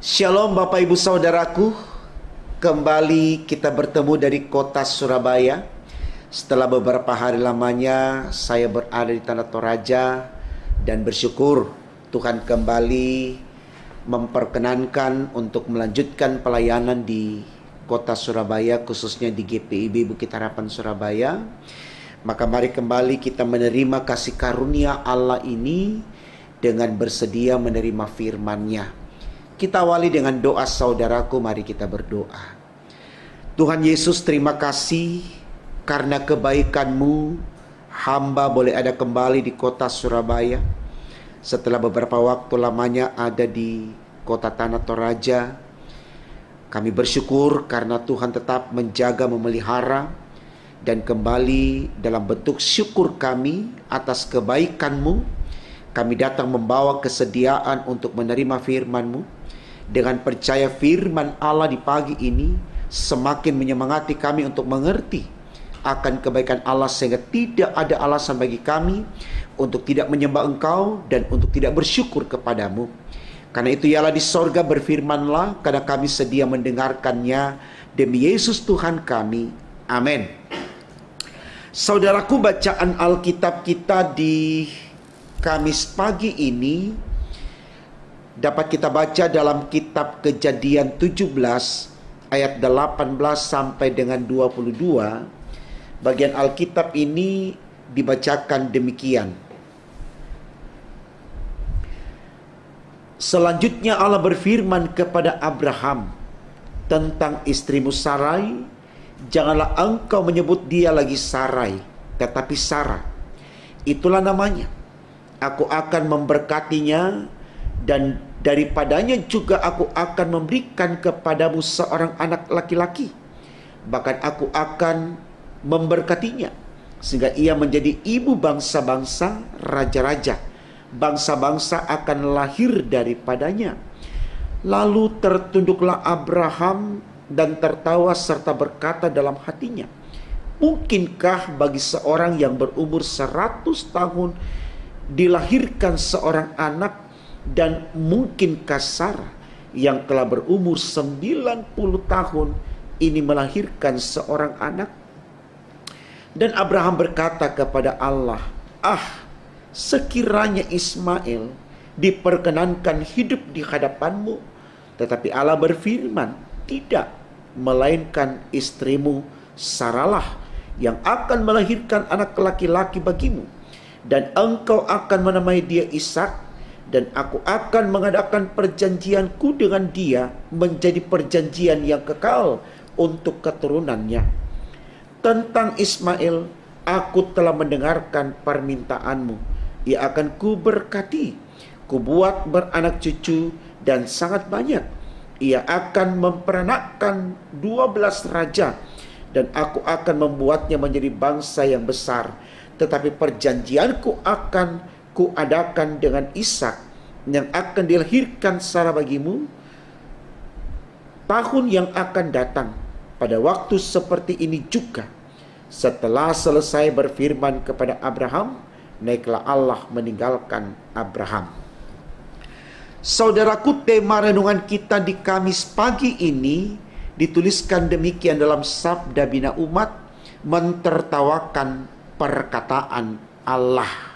Shalom Bapak Ibu Saudaraku. Kembali kita bertemu dari kota Surabaya. Setelah beberapa hari lamanya saya berada di Tanah Toraja dan bersyukur Tuhan kembali memperkenankan untuk melanjutkan pelayanan di kota Surabaya, khususnya di GPIB Bukit Harapan Surabaya. Maka mari kembali kita menerima kasih karunia Allah ini dengan bersedia menerima firman-Nya. Kita awali dengan doa saudaraku, mari kita berdoa. Tuhan Yesus, terima kasih karena kebaikan-Mu, hamba boleh ada kembali di kota Surabaya. Setelah beberapa waktu lamanya ada di kota Tanah Toraja, kami bersyukur karena Tuhan tetap menjaga, memelihara, dan kembali dalam bentuk syukur kami atas kebaikan-Mu. Kami datang membawa kesediaan untuk menerima firman-Mu. Dengan percaya firman Allah di pagi ini semakin menyemangati kami untuk mengerti akan kebaikan Allah, sehingga tidak ada alasan bagi kami untuk tidak menyembah Engkau dan untuk tidak bersyukur kepadamu. Karena itu ialah di sorga berfirmanlah, karena kami sedia mendengarkannya. Demi Yesus Tuhan kami. Amin. Saudaraku, bacaan Alkitab kita di Kamis pagi ini dapat kita baca dalam kitab Kejadian 17 ayat 18 sampai dengan 22. Bagian Alkitab ini dibacakan demikian. Selanjutnya Allah berfirman kepada Abraham tentang istrimu Sarai, janganlah engkau menyebut dia lagi Sarai, tetapi Sarah. Itulah namanya. Aku akan memberkatinya, dan daripadanya juga aku akan memberikan kepadamu seorang anak laki-laki. Bahkan aku akan memberkatinya, sehingga ia menjadi ibu bangsa-bangsa, raja-raja. Bangsa-bangsa akan lahir daripadanya. Lalu tertunduklah Abraham dan tertawa serta berkata dalam hatinya, mungkinkah bagi seorang yang berumur 100 tahun dilahirkan seorang anak? Dan mungkinkah Sarah yang telah berumur 90 tahun ini melahirkan seorang anak? Dan Abraham berkata kepada Allah, sekiranya Ismail diperkenankan hidup di hadapanmu. Tetapi Allah berfirman, tidak, melainkan istrimu Sarahlah yang akan melahirkan anak laki-laki bagimu, dan engkau akan menamai dia Ishak. Dan aku akan mengadakan perjanjianku dengan dia menjadi perjanjian yang kekal untuk keturunannya. Tentang Ismail, aku telah mendengarkan permintaanmu. Ia akan kuberkati, kubuat beranak cucu dan sangat banyak. Ia akan memperanakkan 12 raja, dan aku akan membuatnya menjadi bangsa yang besar. Tetapi perjanjianku akan kuadakan dengan Ishak yang akan dilahirkan Sarah bagimu tahun yang akan datang. Pada waktu seperti ini juga, setelah selesai berfirman kepada Abraham, naiklah Allah meninggalkan Abraham. Saudaraku, tema renungan kita di Kamis pagi ini dituliskan demikian dalam Sabda Bina Umat, mentertawakan perkataan Allah.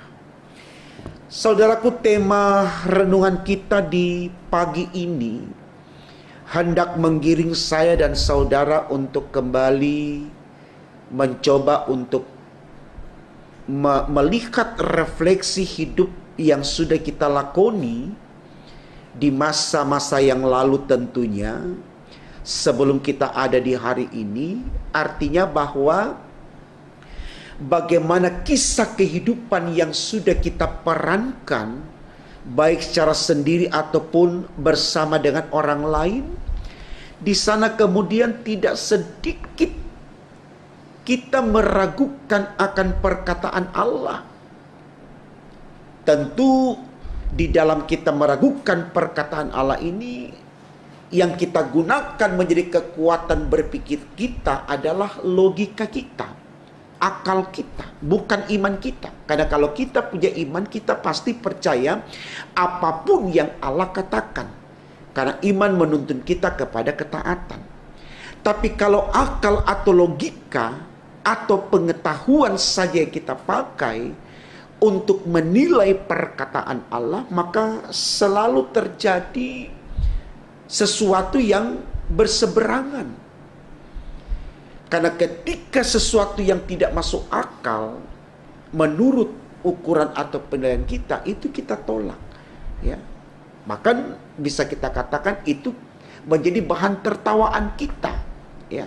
Saudaraku, tema renungan kita di pagi ini hendak menggiring saya dan saudara untuk kembali mencoba untuk melihat refleksi hidup yang sudah kita lakoni di masa-masa yang lalu tentunya, sebelum kita ada di hari ini. Artinya bahwa bagaimana kisah kehidupan yang sudah kita perankan, baik secara sendiri ataupun bersama dengan orang lain, di sana kemudian tidak sedikit kita meragukan akan perkataan Allah. Tentu di dalam kita meragukan perkataan Allah ini, yang kita gunakan menjadi kekuatan berpikir kita adalah logika kita, akal kita, bukan iman kita. Karena kalau kita punya iman, kita pasti percaya apapun yang Allah katakan. Karena iman menuntun kita kepada ketaatan. Tapi kalau akal atau logika atau pengetahuan saja yang kita pakai untuk menilai perkataan Allah, maka selalu terjadi sesuatu yang berseberangan. Karena ketika sesuatu yang tidak masuk akal menurut ukuran atau penilaian kita, itu kita tolak, ya. Bahkan bisa kita katakan itu menjadi bahan tertawaan kita, ya.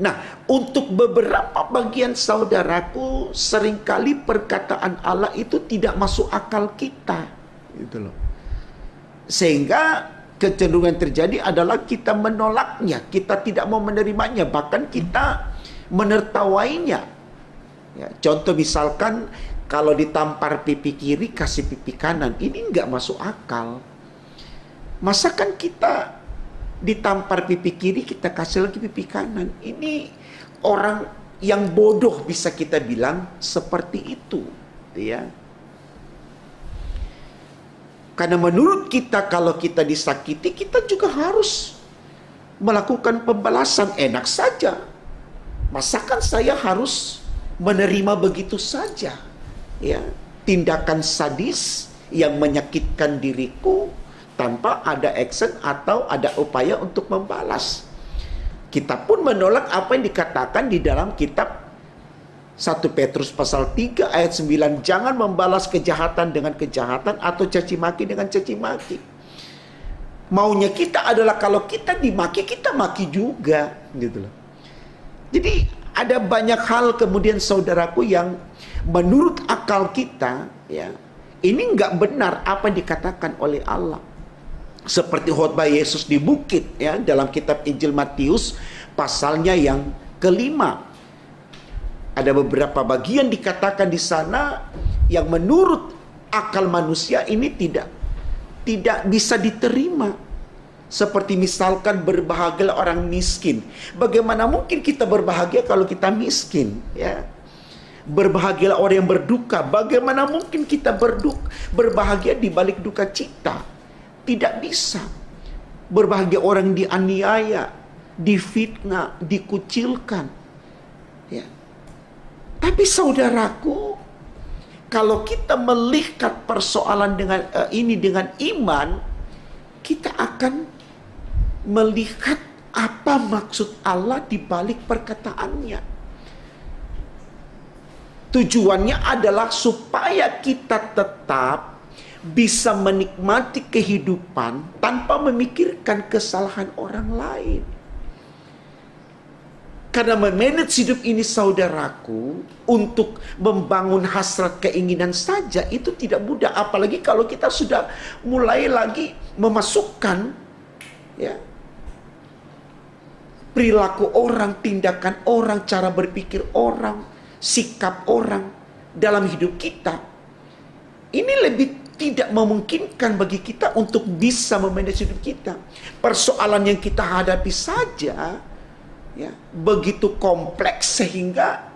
Nah, untuk beberapa bagian saudaraku, seringkali perkataan Allah itu tidak masuk akal kita, gitu loh. Sehingga kecenderungan terjadi adalah kita menolaknya, kita tidak mau menerimanya, bahkan kita menertawainya. Ya, contoh misalkan kalau ditampar pipi kiri kasih pipi kanan, ini nggak masuk akal. Masa kan kita ditampar pipi kiri kita kasih lagi pipi kanan? Ini orang yang bodoh bisa kita bilang seperti itu, ya. Karena menurut kita kalau kita disakiti, kita juga harus melakukan pembalasan. Enak saja. Masakan saya harus menerima begitu saja, ya, tindakan sadis yang menyakitkan diriku tanpa ada action atau ada upaya untuk membalas. Kita pun menolak apa yang dikatakan di dalam kitab 1 Petrus pasal 3 ayat 9, jangan membalas kejahatan dengan kejahatan atau caci maki dengan caci maki. Maunya kita adalah kalau kita dimaki, kita maki juga, gitu loh. Jadi ada banyak hal kemudian saudaraku yang menurut akal kita, ya, ini nggak benar apa yang dikatakan oleh Allah. Seperti khotbah Yesus di bukit, ya, dalam kitab Injil Matius pasalnya yang kelima. Ada beberapa bagian dikatakan di sana yang menurut akal manusia ini tidak bisa diterima. Seperti misalkan berbahagialah orang miskin. Bagaimana mungkin kita berbahagia kalau kita miskin, ya? Berbahagialah orang yang berduka. Bagaimana mungkin kita berbahagia di balik duka cita? Tidak bisa. Berbahagia orang dianiaya, difitnah, dikucilkan, ya. Tapi saudaraku, kalau kita melihat persoalan dengan ini dengan iman, kita akan melihat apa maksud Allah di balik perkataannya. Tujuannya adalah supaya kita tetap bisa menikmati kehidupan tanpa memikirkan kesalahan orang lain. Karena memanage hidup ini saudaraku, untuk membangun hasrat keinginan saja itu tidak mudah. Apalagi kalau kita sudah mulai lagi memasukkan, ya, perilaku orang, tindakan orang, cara berpikir orang, sikap orang dalam hidup kita. Ini lebih tidak memungkinkan bagi kita untuk bisa memanage hidup kita. Persoalan yang kita hadapi saja, ya, begitu kompleks sehingga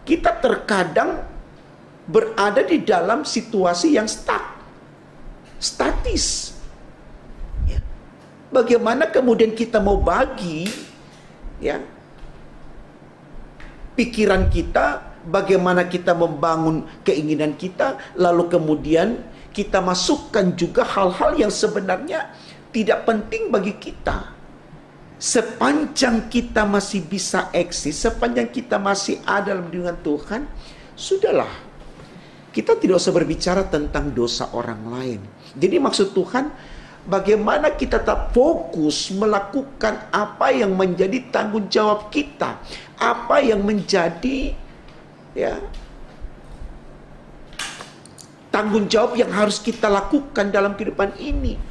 kita terkadang berada di dalam situasi yang statis. Ya. Bagaimana kemudian kita mau bagi, ya, pikiran kita, bagaimana kita membangun keinginan kita, lalu kemudian kita masukkan juga hal-hal yang sebenarnya tidak penting bagi kita. Sepanjang kita masih bisa eksis, sepanjang kita masih ada dalam lindungan Tuhan, sudahlah. Kita tidak usah berbicara tentang dosa orang lain. Jadi maksud Tuhan, bagaimana kita tetap fokus melakukan apa yang menjadi tanggung jawab kita, apa yang menjadi, ya, tanggung jawab yang harus kita lakukan dalam kehidupan ini.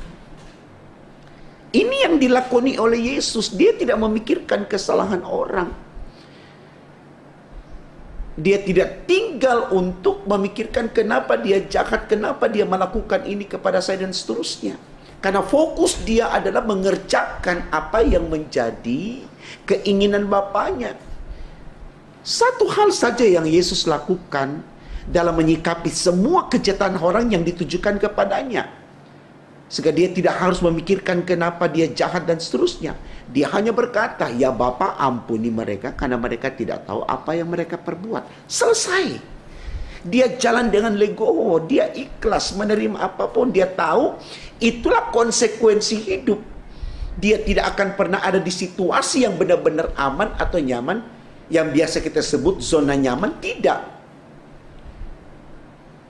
Ini yang dilakoni oleh Yesus. Dia tidak memikirkan kesalahan orang. Dia tidak tinggal untuk memikirkan kenapa dia jahat, kenapa dia melakukan ini kepada saya dan seterusnya. Karena fokus dia adalah mengerjakan apa yang menjadi keinginan Bapaknya. Satu hal saja yang Yesus lakukan dalam menyikapi semua kejahatan orang yang ditujukan kepadanya. Sehingga dia tidak harus memikirkan kenapa dia jahat dan seterusnya. Dia hanya berkata, ya Bapa, ampuni mereka karena mereka tidak tahu apa yang mereka perbuat. Selesai. Dia jalan dengan legowo, dia ikhlas menerima apapun. Dia tahu itulah konsekuensi hidup. Dia tidak akan pernah ada di situasi yang benar-benar aman atau nyaman, yang biasa kita sebut zona nyaman. Tidak.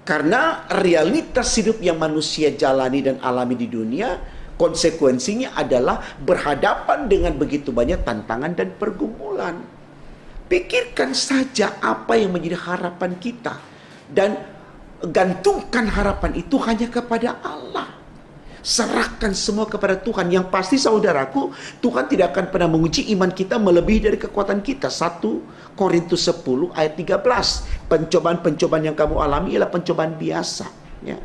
Karena realitas hidup yang manusia jalani dan alami di dunia, konsekuensinya adalah berhadapan dengan begitu banyak tantangan dan pergumulan. Pikirkan saja apa yang menjadi harapan kita, dan gantungkan harapan itu hanya kepada Allah. Serahkan semua kepada Tuhan. Yang pasti saudaraku, Tuhan tidak akan pernah menguji iman kita melebihi dari kekuatan kita. 1 Korintus 10 ayat 13. Pencobaan-pencobaan yang kamu alami ialah pencobaan biasa. Ya.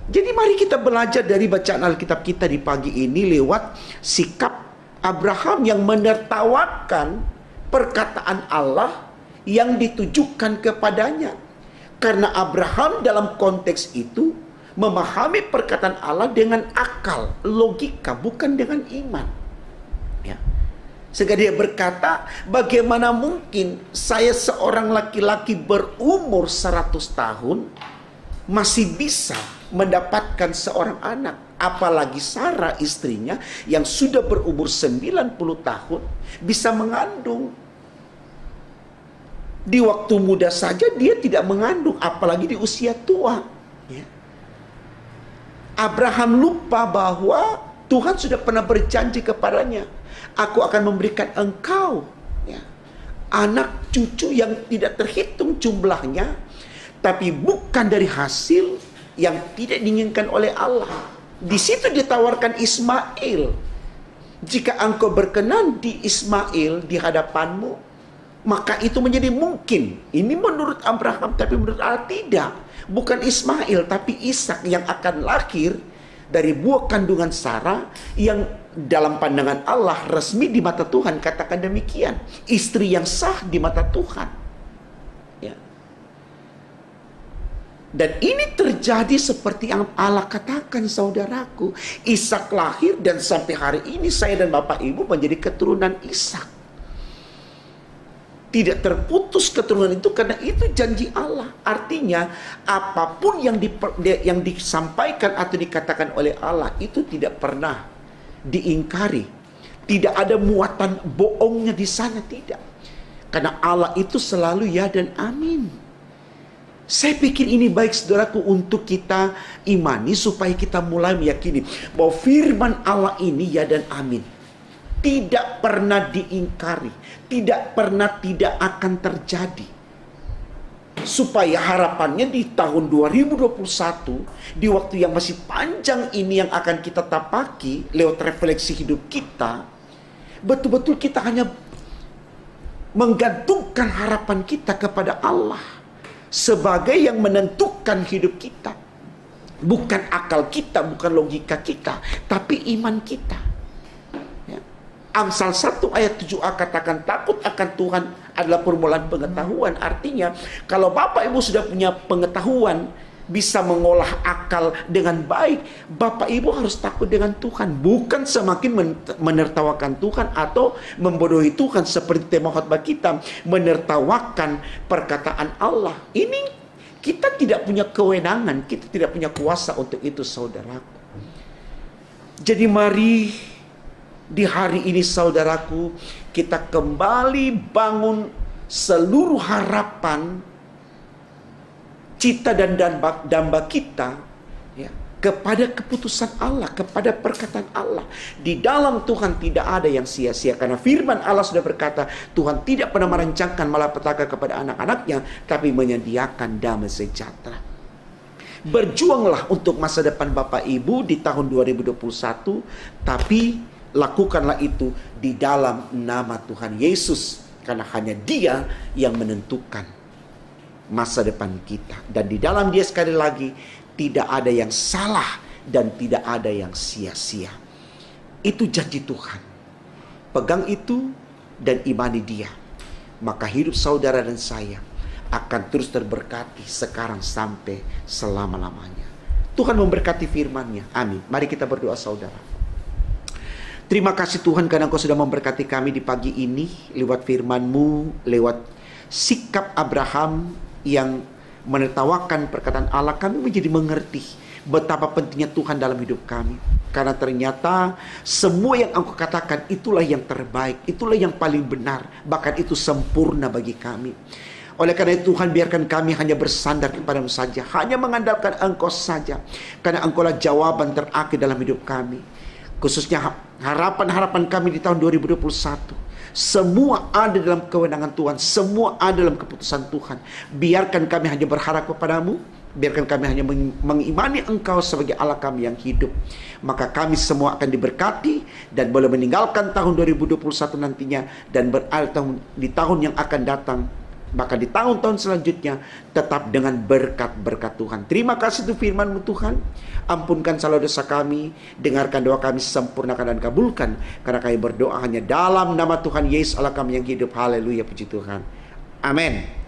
Jadi mari kita belajar dari bacaan Alkitab kita di pagi ini lewat sikap Abraham yang menertawakan perkataan Allah yang ditujukan kepadanya. Karena Abraham dalam konteks itu memahami perkataan Allah dengan akal, logika, bukan dengan iman. Ya. Sehingga dia berkata, bagaimana mungkin saya seorang laki-laki berumur 100 tahun masih bisa mendapatkan seorang anak. Apalagi Sarah istrinya yang sudah berumur 90 tahun bisa mengandung. Di waktu muda saja dia tidak mengandung, apalagi di usia tua. Ya. Abraham lupa bahwa Tuhan sudah pernah berjanji kepadanya, aku akan memberikan engkau anak cucu yang tidak terhitung jumlahnya, tapi bukan dari hasil yang tidak diinginkan oleh Allah. Di situ ditawarkan Ismail. Jika engkau berkenan di Ismail di hadapanmu, maka itu menjadi mungkin. Ini menurut Abraham, tapi menurut Allah tidak. Bukan Ismail, tapi Ishak yang akan lahir dari buah kandungan Sarah, yang dalam pandangan Allah resmi di mata Tuhan, katakan demikian, istri yang sah di mata Tuhan. Ya. Dan ini terjadi seperti yang Allah katakan, saudaraku. Ishak lahir dan sampai hari ini saya dan Bapak Ibu menjadi keturunan Ishak. Tidak terputus keturunan itu karena itu janji Allah. Artinya apapun yang disampaikan atau dikatakan oleh Allah itu tidak pernah diingkari. Tidak ada muatan bohongnya di sana, tidak. Karena Allah itu selalu ya dan amin. Saya pikir ini baik saudaraku untuk kita imani supaya kita mulai meyakini bahwa firman Allah ini ya dan amin. Tidak pernah diingkari, tidak pernah tidak akan terjadi. Supaya harapannya di tahun 2021, di waktu yang masih panjang ini yang akan kita tapaki lewat refleksi hidup kita, betul-betul kita hanya menggantungkan harapan kita kepada Allah sebagai yang menentukan hidup kita. Bukan akal kita, bukan logika kita, tapi iman kita. Amsal 1 ayat 7a katakan, takut akan Tuhan adalah permulaan pengetahuan. Artinya kalau Bapak Ibu sudah punya pengetahuan, bisa mengolah akal dengan baik, Bapak Ibu harus takut dengan Tuhan. Bukan semakin menertawakan Tuhan atau membodohi Tuhan seperti tema khotbah kita, menertawakan perkataan Allah. Ini kita tidak punya kewenangan, kita tidak punya kuasa untuk itu, saudaraku. Jadi mari di hari ini saudaraku, kita kembali bangun seluruh harapan, cita dan damba kita ya, kepada keputusan Allah, kepada perkataan Allah. Di dalam Tuhan tidak ada yang sia-sia, karena firman Allah sudah berkata, Tuhan tidak pernah merancangkan malapetaka kepada anak-anaknya, tapi menyediakan damai sejahtera. Berjuanglah untuk masa depan Bapak Ibu di tahun 2021, tapi lakukanlah itu di dalam nama Tuhan Yesus. Karena hanya Dia yang menentukan masa depan kita. Dan di dalam Dia sekali lagi tidak ada yang salah dan tidak ada yang sia-sia. Itu janji Tuhan. Pegang itu dan imani Dia. Maka hidup saudara dan saya akan terus terberkati sekarang sampai selama-lamanya. Tuhan memberkati firman-Nya. Amin. Mari kita berdoa saudara. Terima kasih Tuhan karena Engkau sudah memberkati kami di pagi ini lewat firman-Mu, lewat sikap Abraham yang menertawakan perkataan Allah. Kami menjadi mengerti betapa pentingnya Tuhan dalam hidup kami. Karena ternyata semua yang Engkau katakan itulah yang terbaik, itulah yang paling benar, bahkan itu sempurna bagi kami. Oleh karena itu Tuhan, biarkan kami hanya bersandar kepada-Mu saja, hanya mengandalkan Engkau saja, karena Engkau lah jawaban terakhir dalam hidup kami. Khususnya harapan-harapan kami di tahun 2021. Semua ada dalam kewenangan Tuhan, semua ada dalam keputusan Tuhan. Biarkan kami hanya berharap kepada-Mu, biarkan kami hanya mengimani Engkau sebagai Allah kami yang hidup. Maka kami semua akan diberkati dan boleh meninggalkan tahun 2021 nantinya dan beralih di tahun yang akan datang. Bahkan di tahun-tahun selanjutnya tetap dengan berkat-berkat Tuhan. Terima kasih untuk firman-Mu Tuhan. Ampunkan salah dosa kami. Dengarkan doa kami, sempurnakan dan kabulkan. Karena kami berdoa hanya dalam nama Tuhan Yesus Allah kami yang hidup. Haleluya, puji Tuhan. Amin.